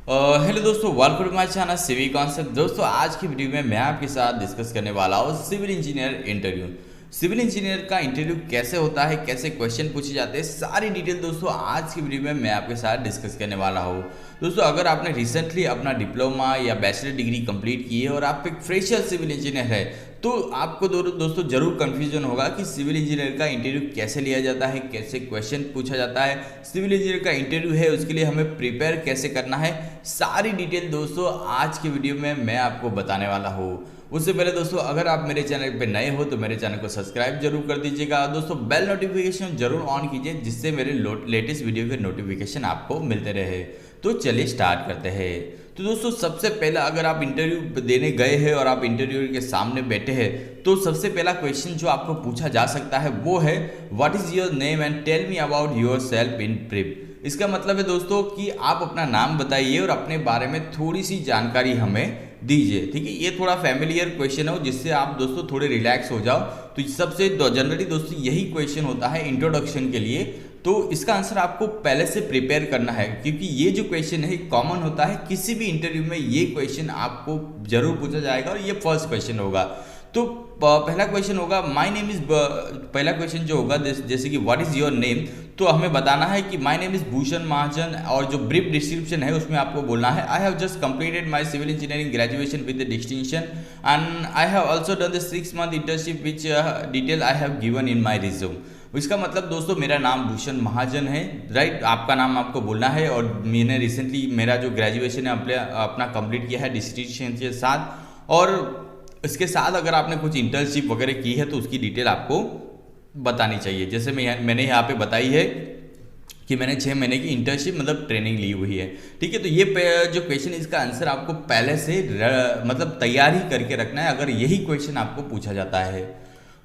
Hello दोस्तों, welcome to my channel civil concept. दोस्तों आज की वीडियो में मैं आपके साथ डिस्कस करने वाला हूँ civil engineer interview. Civil engineer का इंटरव्यू कैसे होता है, कैसे क्वेश्चन पूछे जाते हैं, सारी डिटेल दोस्तों आज की वीडियो में मैं आपके साथ डिस्कस करने वाला हूँ। दोस्तों अगर आपने रिसेंटली अपना डिप्लोमा या बैचलर डिग्री कंप्लीट की है और आप एक फ्रेशर सिविल इंजीनियर है तो आपको दोस्तों जरूर कंफ्यूजन होगा कि सिविल इंजीनियर का इंटरव्यू कैसे लिया जाता है, कैसे क्वेश्चन पूछा जाता है, सिविल इंजीनियर का इंटरव्यू है उसके लिए हमें प्रिपेयर कैसे करना है। सारी डिटेल दोस्तों आज की वीडियो में मैं आपको बताने वाला हूँ। उससे पहले दोस्तों अगर आप मेरे चैनल पे नए हो तो मेरे चैनल को सब्सक्राइब जरूर कर दीजिएगा। दोस्तों बेल नोटिफिकेशन जरूर ऑन कीजिए जिससे मेरे लेटेस्ट वीडियो के नोटिफिकेशन आपको मिलते रहे। तो चलिए स्टार्ट करते हैं। तो दोस्तों सबसे पहला अगर आप इंटरव्यू देने गए हैं और आप इंटरव्यू के सामने बैठे हैं तो सबसे पहला क्वेश्चन जो आपको पूछा जा सकता है वो है what is your name and tell me about yourself in brief. इसका मतलब है दोस्तों कि आप अपना नाम बताइए और अपने बारे में थोड़ी सी जानकारी हमें दीजिए। ठीक है, ये थोड़ा फैमिलियर क्वेश्चन हो जिससे आप दोस्तों थोड़े रिलैक्स हो जाओ। तो सबसे जनरली दोस्तों यही क्वेश्चन होता है इंट्रोडक्शन के लिए। तो इसका आंसर आपको पहले से प्रिपेयर करना है क्योंकि ये जो क्वेश्चन है कॉमन होता है, किसी भी इंटरव्यू में ये क्वेश्चन आपको जरूर पूछा जाएगा और ये फर्स्ट क्वेश्चन होगा। तो पहला क्वेश्चन होगा माय नेम इज, पहला क्वेश्चन जो होगा जैसे कि व्हाट इज योर नेम, तो हमें बताना है कि my name is Bhushan Mahajan और जो ब्रीफ डिस्क्रिप्शन है उसमें आपको बोलना है I have just completed my civil engineering graduation with distinction and I have also done the 6 month internship which detail I have given in my resume. इसका मतलब दोस्तों मेरा नाम भूषण महाजन है, राइट। आपका नाम आपको बोलना है और मैंने रिसेंटली मेरा जो ग्रेजुएशन है अपना कंप्लीट किया है डिस्टिंक्शन के साथ, और इसके साथ अगर आपने कुछ इंटर्नशिप वगैरह की है तो उसकी डिटेल आपको बतानी चाहिए। जैसे मैंने यहाँ पे बताई है कि मैंने 6 महीने की इंटर्नशिप मतलब ट्रेनिंग ली हुई है। ठीक है, तो ये जो क्वेश्चन इसका आंसर आपको पहले से मतलब तैयार ही करके रखना है अगर यही क्वेश्चन आपको पूछा जाता है।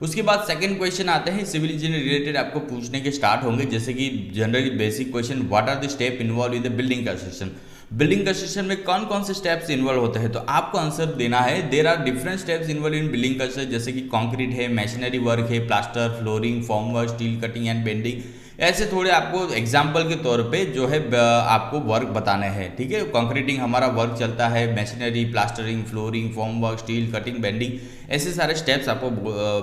उसके बाद सेकंड क्वेश्चन आते हैं सिविल इंजीनियर रिलेटेड आपको पूछने के स्टार्ट होंगे, जैसे कि generally basic question what are the step involve in the building construction. Building construction में कौन कौन से स्टेप्स इन्वॉल्व होते हैं, तो आपको आंसर देना है there are different steps involve in building construction, जैसे कि कंक्रीट है, मशीनरी वर्क है, plaster, flooring, form work, steel cutting and bending. ऐसे थोड़े आपको एग्जाम्पल के तौर पे जो है आपको वर्क बताने हैं। ठीक है, कंक्रीटिंग हमारा वर्क चलता है, machinery, plastering, flooring, form work, steel cutting, bending, ऐसे सारे स्टेप्स आपको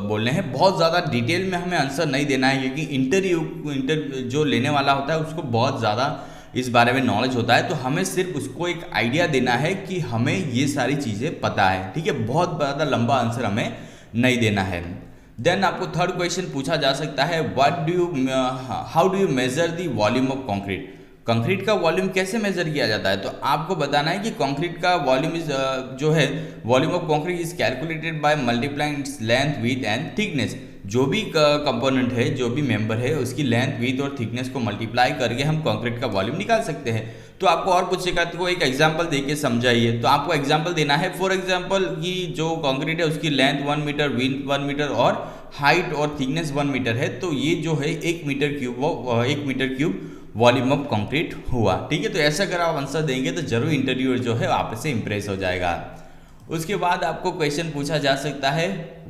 बोलने हैं। बहुत ज़्यादा डिटेल में हमें आंसर नहीं देना है क्योंकि इंटरव्यू जो लेने वाला होता है उसको बहुत ज़्यादा इस बारे में नॉलेज होता है, तो हमें सिर्फ उसको एक आइडिया देना है कि हमें ये सारी चीज़ें पता है। ठीक है, बहुत ज़्यादा लंबा आंसर हमें नहीं देना है। देन आपको थर्ड क्वेश्चन पूछा जा सकता है how do you measure the volume of concrete. Concrete का वॉल्यूम कैसे मेजर किया जाता है, तो आपको बताना है कि कंक्रीट का वॉल्यूम इज जो है volume of concrete is calculated by multiplying its length width and thickness. जो भी कंपोनेंट है, जो भी मेंबर है, उसकी लेंथ विड्थ और थिकनेस को मल्टीप्लाई करके हम कंक्रीट का वॉल्यूम निकाल सकते हैं। तो आपको और पूछेगा तो एक एग्जांपल देके समझाइए, तो आपको एग्जांपल देना है फॉर एग्जांपल कि जो कंक्रीट है उसकी लेंथ 1 मीटर, विड्थ 1 मीटर और हाइट और थिकनेस 1 मीटर है, तो ये जो है 1 metre cube volume of concrete हुआ। ठीक है, तो ऐसा अगर आप आंसर देंगे तो जरूर इंटरव्यूअर जो है आपसे इंप्रेस हो जाएगा। उसके बाद आपको क्वेश्चन पूछा जा सकता है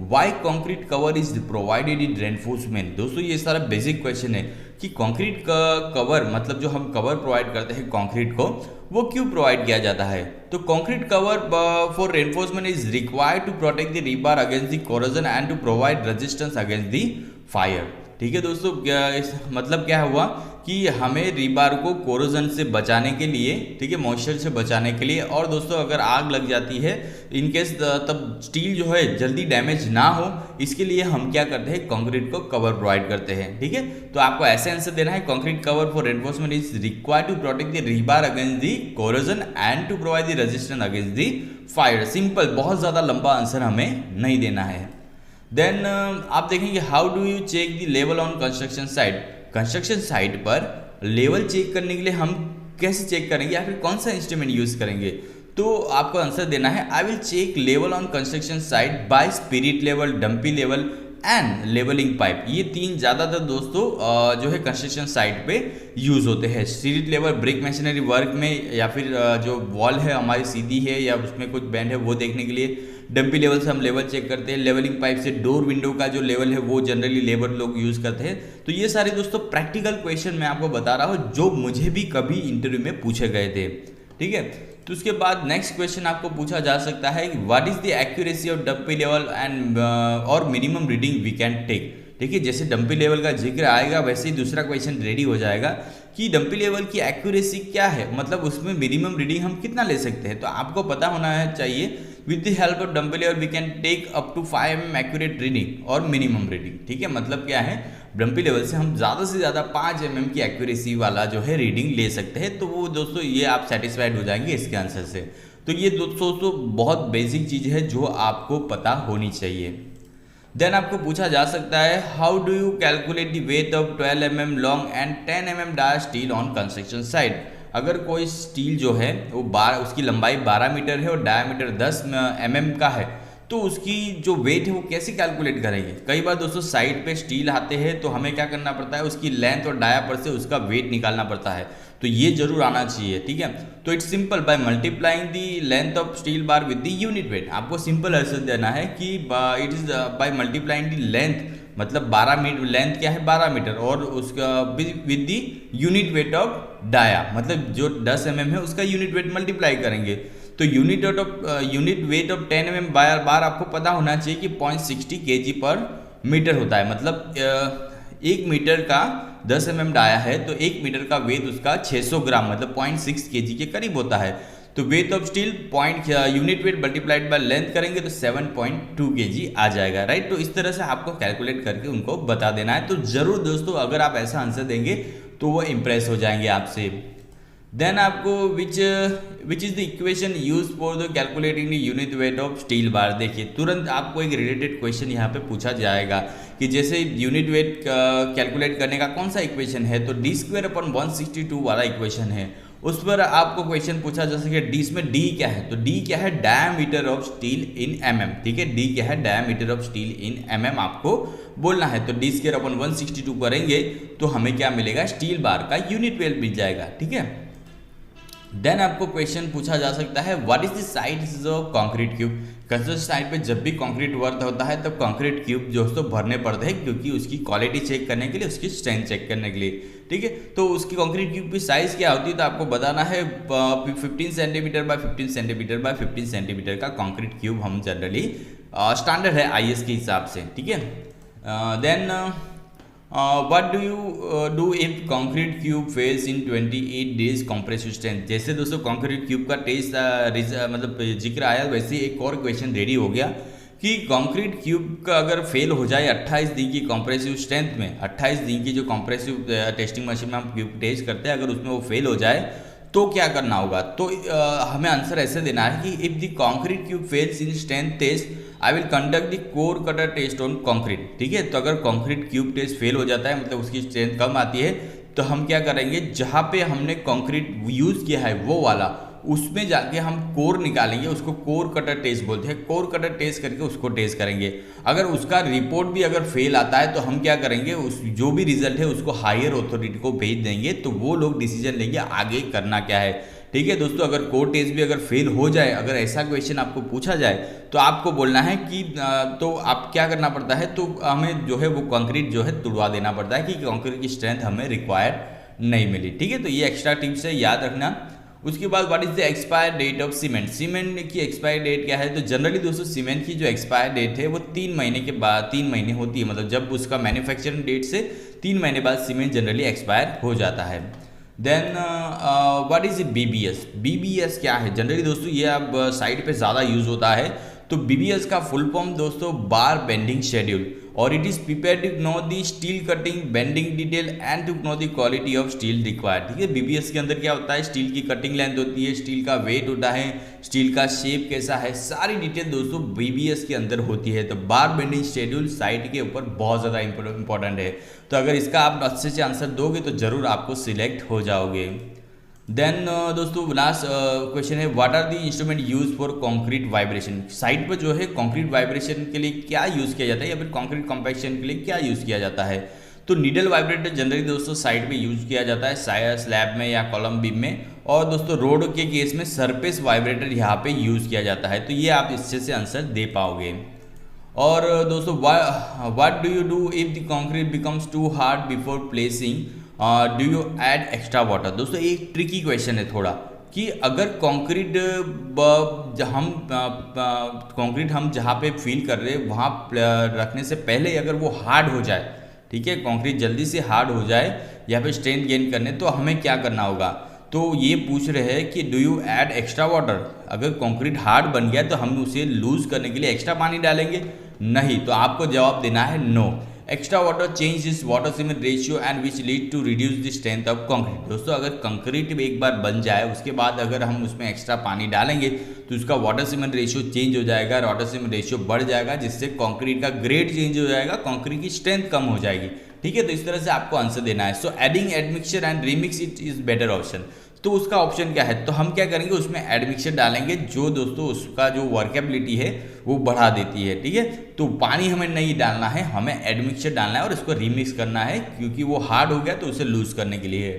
why concrete cover is provided in reinforcement. दोस्तों ये सारा बेसिक क्वेश्चन है कि कंक्रीट का कवर मतलब जो हम कवर प्रोवाइड करते हैं कंक्रीट को वो क्यों प्रोवाइड किया जाता है। तो concrete cover for reinforcement is required to protect the rebar against the corrosion and to provide resistance against the fire. ठीक है दोस्तों, मतलब क्या हुआ कि हमें रीबार को कोरोजन से बचाने के लिए, ठीक है, मॉइस्चर से बचाने के लिए, और दोस्तों अगर आग लग जाती है इनकेस तब स्टील जो है जल्दी डैमेज ना हो, इसके लिए हम क्या करते हैं कंक्रीट को कवर प्रोवाइड करते हैं। ठीक है, तो आपको ऐसे आंसर देना है concrete cover for reinforcement is required to protect the rebar against the corrosion and to provide the resistance against the fire. Simple, बहुत ज़्यादा लंबा आंसर हमें नहीं देना है। देन आप देखेंगे how do you check the level on construction site. Construction site पर लेवल चेक करने के लिए हम कैसे चेक करेंगे या फिर कौन सा इंस्ट्रूमेंट यूज करेंगे, तो आपको आंसर देना है I will check level on construction site by spirit level, dumpy level and levelling pipe. ये 3 ज़्यादातर दोस्तों जो है कंस्ट्रक्शन साइट पे यूज होते हैं। Spirit level brick machinery work में, या फिर जो वॉल है हमारी सीधी है या उसमें कुछ बैंड है वो देखने के लिए। डंपी लेवल से हम लेवल चेक करते हैं। लेवलिंग पाइप से डोर विंडो का जो लेवल है वो जनरली लेबर लोग यूज़ करते हैं। तो ये सारे दोस्तों प्रैक्टिकल क्वेश्चन मैं आपको बता रहा हूँ जो मुझे भी कभी इंटरव्यू में पूछे गए थे। ठीक है। तो उसके बाद नेक्स्ट क्वेश्चन आपको पूछा जा सकता है what is the accuracy of dumpy level and और minimum reading we can take. देखिए जैसे डंपी लेवल का जिक्र आएगा वैसे ही दूसरा क्वेश्चन रेडी हो जाएगा कि डंपी लेवल की एक्यूरेसी क्या है, मतलब उसमें मिनिमम रीडिंग हम कितना ले सकते हैं। तो आपको पता होना है चाहिए with the help of dumpy level we can take up to 5 mm accurate reading और मिनिमम रीडिंग। ठीक है, मतलब क्या है, डंपी लेवल से हम ज़्यादा से ज़्यादा 5 mm की एक्यूरेसी वाला जो है रीडिंग ले सकते हैं। तो वो दोस्तों ये आप सेटिस्फाइड हो जाएंगे इसके आंसर से। तो ये दोस्तों बहुत बेसिक चीज़ है जो आपको पता होनी चाहिए। देन आपको पूछा जा सकता है how do you calculate the weight of 12 mm long and 10 mm dia steel on construction site. अगर कोई स्टील जो है वो उसकी लंबाई 12 मीटर है और डायमीटर 10 mm का है, तो उसकी जो वेट है वो कैसे कैलकुलेट करेंगे। कई बार दोस्तों साइड पे स्टील आते हैं तो हमें क्या करना पड़ता है, उसकी लेंथ और डाया पर से उसका वेट निकालना पड़ता है। तो ये जरूर आना चाहिए। ठीक है, तो it's simple by multiplying the length of steel bar with the unit wait. आपको सिंपल आंसर देना है कि it is by multiplying the length, मतलब 12 मीटर लेंथ क्या है 12 मीटर और उसका with the unit weight of dia, मतलब जो 10 mm है उसका यूनिट वेट मल्टीप्लाई करेंगे। तो यूनिट वेट ऑफ 10 mm बार आपको पता होना चाहिए कि 0.60 kg पर मीटर होता है। मतलब 1 मीटर का 10 mm डाया है तो 1 मीटर का वेट उसका 600 ग्राम मतलब 0.6 kg के करीब होता है। तो weight of steel unit weight multiplied by length करेंगे तो 7.2 kg आ जाएगा, राइट। तो इस तरह से आपको कैलकुलेट करके उनको बता देना है। तो जरूर दोस्तों अगर आप ऐसा आंसर देंगे तो वो इंप्रेस हो जाएंगे आपसे। देन आपको which is the equation use for the calculating the unit weight of steel bar. देखिए तुरंत आपको एक रिलेटेड क्वेश्चन यहाँ पे पूछा जाएगा कि जैसे यूनिट वेट कैलकुलेट करने का कौन सा इक्वेशन है, तो d²/162 वाला इक्वेशन है, उस पर आपको क्वेश्चन पूछा जा सके डी में डी क्या है, तो डी क्या है diameter of steel in mm। ठीक है, डी क्या है diameter of steel in mm आपको बोलना है। तो d²/162 करेंगे तो हमें क्या मिलेगा, स्टील बार का यूनिट वेट मिल जाएगा। ठीक है, देन आपको क्वेश्चन पूछा जा सकता है what is the size of concrete cube. Construction site पे जब भी कंक्रीट वर्क होता है तब कंक्रीट क्यूब दोस्तों भरने पड़ते हैं, क्योंकि उसकी क्वालिटी चेक करने के लिए, उसकी स्ट्रेंथ चेक करने के लिए। ठीक है, तो उसकी कंक्रीट क्यूब की साइज क्या होती है, तो आपको बताना है 15 centimetre bye 15 centimetre bye 15 centimetre का कंक्रीट क्यूब हम जनरली स्टैंडर्ड है IS के हिसाब से। ठीक है, then what do you do if concrete cube fails in 28 days compressive strength। जैसे दोस्तों कंक्रीट क्यूब का टेस्ट मतलब जिक्र आया, वैसे एक और क्वेश्चन रेडी हो गया कि कंक्रीट क्यूब का अगर फेल हो जाए 28 दिन की कॉम्प्रेसिव स्ट्रेंथ में, 28 दिन की जो कॉम्प्रेसिव टेस्टिंग मशीन में हम क्यूब टेस्ट करते हैं, अगर उसमें वो फेल हो जाए तो क्या करना होगा। तो हमें आंसर ऐसे देना है कि if the concrete cube fails in strength test I will conduct the core cutter test on concrete. ठीक है, तो अगर कंक्रीट क्यूब टेस्ट फेल हो जाता है, मतलब उसकी स्ट्रेंथ कम आती है, तो हम क्या करेंगे, जहाँ पे हमने कंक्रीट यूज़ किया है वो वाला, उसमें जाके हम कोर निकालेंगे, उसको कोर कटर टेस्ट बोलते हैं। कोर कटर टेस्ट करके उसको टेस्ट करेंगे। अगर उसका रिपोर्ट भी अगर फेल आता है तो हम क्या करेंगे, उस जो भी रिजल्ट है उसको हायर अथॉरिटी को भेज देंगे, तो वो लोग डिसीजन लेंगे आगे करना क्या है। ठीक है दोस्तों, अगर कोर टेस्ट भी अगर फेल हो जाए, अगर ऐसा क्वेश्चन आपको पूछा जाए तो आपको बोलना है कि तो आप क्या करना पड़ता है, तो हमें जो है वो कंक्रीट जो है तुड़वा देना पड़ता है कि कंक्रीट की स्ट्रेंथ हमें रिक्वायर्ड नहीं मिली। ठीक है, तो ये एक्स्ट्रा टिप्स है, याद रखना। उसके बाद what is the expire date of cement. Cement की एक्सपायर डेट क्या है, तो जनरली दोस्तों सीमेंट की जो एक्सपायर डेट है वो 3 महीने के बाद 3 महीने होती है, मतलब जब उसका मैन्युफैक्चरिंग डेट से 3 महीने बाद सीमेंट जनरली एक्सपायर हो जाता है। Then what is BBS। BBS क्या है, जनरली दोस्तों ये अब साइड पे ज़्यादा यूज़ होता है। तो BBS का फुल फॉर्म दोस्तों बार बेंडिंग शेड्यूल, और it is prepare to know the steel cutting bending detail and to know the quality of steel required. ठीक है, BBS के अंदर क्या होता है, स्टील की कटिंग लेंथ होती है, स्टील का वेट होता है, स्टील का शेप कैसा है, सारी डिटेल दोस्तों BBS के अंदर होती है। तो बार बेंडिंग शेड्यूल साइट के ऊपर बहुत ज़्यादा इंपॉर्टेंट है। तो अगर इसका आप अच्छे से आंसर दोगे तो जरूर आपको सिलेक्ट हो जाओगे। देन दोस्तों लास्ट क्वेश्चन है what are the instrument use for concrete vibration. Site पर जो है कंक्रीट वाइब्रेशन के लिए क्या यूज़ किया जाता है, या फिर कंक्रीट कॉम्पैक्शन के लिए क्या यूज़ किया जाता है। तो नीडल वाइब्रेटर जनरली दोस्तों साइट पे यूज किया जाता है, स्लैब में या कॉलम बीम में, और दोस्तों रोड के केस में सरफेस वाइब्रेटर यहाँ पे यूज़ किया जाता है। तो ये आप इससे से आंसर दे पाओगे। और दोस्तों what do you do if the concrete becomes too hard before placing, do you add extra water. दोस्तों एक ट्रिकी क्वेश्चन है थोड़ा, कि अगर कंक्रीट हम जहाँ पे फील कर रहे हैं वहाँ रखने से पहले अगर वो हार्ड हो जाए, ठीक है, कंक्रीट जल्दी से हार्ड हो जाए यहाँ पे स्ट्रेंथ गेन करने, तो हमें क्या करना होगा। तो ये पूछ रहे हैं कि do you add extra water, अगर कंक्रीट हार्ड बन गया तो हम उसे लूज करने के लिए एक्स्ट्रा पानी डालेंगे, नहीं, तो आपको जवाब देना है no. Extra water change this water cement ratio and which lead to reduce the strength of concrete. दोस्तों अगर कंक्रीट एक बार बन जाए उसके बाद अगर हम उसमें एक्स्ट्रा पानी डालेंगे तो उसका वाटर सीमेंट रेशियो चेंज हो जाएगा, वाटर सीमेंट रेशियो बढ़ जाएगा, जिससे कंक्रीट का ग्रेड चेंज हो जाएगा, कंक्रीट की स्ट्रेंथ कम हो जाएगी, ठीक है। तो इस तरह से आपको आंसर देना है। So adding admixture and remix it is better option. तो उसका ऑप्शन क्या है, तो हम क्या करेंगे उसमें एडमिक्सचर डालेंगे, जो दोस्तों उसका जो वर्केबिलिटी है वो बढ़ा देती है, ठीक है। तो पानी हमें नहीं डालना है, हमें एडमिक्सचर डालना है और इसको रीमिक्स करना है, क्योंकि वो हार्ड हो गया तो उसे लूज करने के लिए।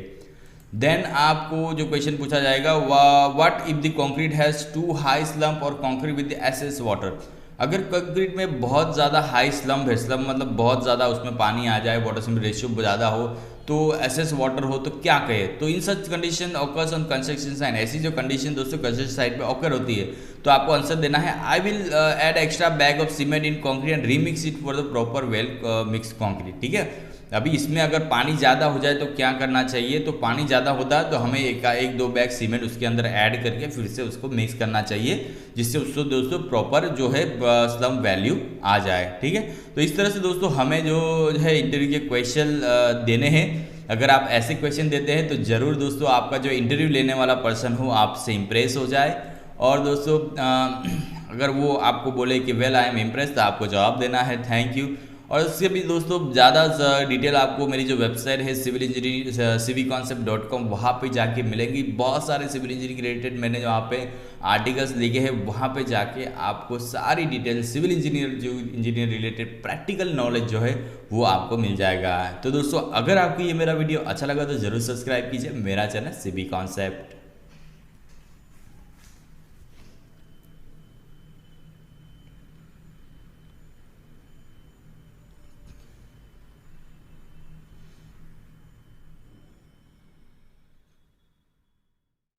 देन आपको जो क्वेश्चन पूछा जाएगा, what if the concrete has too high slump और कंक्रीट विद एसेस वाटर। अगर कंक्रीट में बहुत ज़्यादा हाई स्लम्प है, स्लम्प मतलब बहुत ज़्यादा उसमें पानी आ जाए, वाटर सीमेंट रेशियो ज़्यादा हो, तो एसेस वाटर हो, तो क्या कहे। तो in such condition occurs on construction site, ऐसी जो कंडीशन दोस्तों कंस्ट्रक्शन साइट पे ऑकर होती है, तो आपको आंसर देना है I will add extra bag of cement in concrete and remix it for the proper well mix concrete, ठीक है। अभी इसमें अगर पानी ज़्यादा हो जाए तो क्या करना चाहिए, तो पानी ज़्यादा होता है तो हमें एक दो बैग सीमेंट उसके अंदर ऐड करके फिर से उसको मिक्स करना चाहिए, जिससे उसको दोस्तों प्रॉपर जो है स्लम्प वैल्यू आ जाए, ठीक है। तो इस तरह से दोस्तों हमें जो है इंटरव्यू के क्वेश्चन देने हैं। अगर आप ऐसे क्वेश्चन देते हैं तो ज़रूर दोस्तों आपका जो इंटरव्यू लेने वाला पर्सन हो आपसे इम्प्रेस हो जाए। और दोस्तों अगर वो आपको बोले कि वेल आई एम इम्प्रेस, तो आपको जवाब देना है थैंक यू। और उससे भी दोस्तों ज़्यादा डिटेल आपको मेरी जो वेबसाइट है सिविल इंजीनियरिंग civconcept.com, वहाँ पे जाके मिलेंगी। बहुत सारे सिविल इंजीनियरिंग रिलेटेड मैंने वहाँ पे आर्टिकल्स लिखे हैं, वहाँ पे जाके आपको सारी detail civil engineer related practical knowledge जो है वो आपको मिल जाएगा। तो दोस्तों अगर आपको ये मेरा वीडियो अच्छा लगा तो ज़रूर सब्सक्राइब कीजिए मेरा चैनल सिवी कॉन्सेप्ट।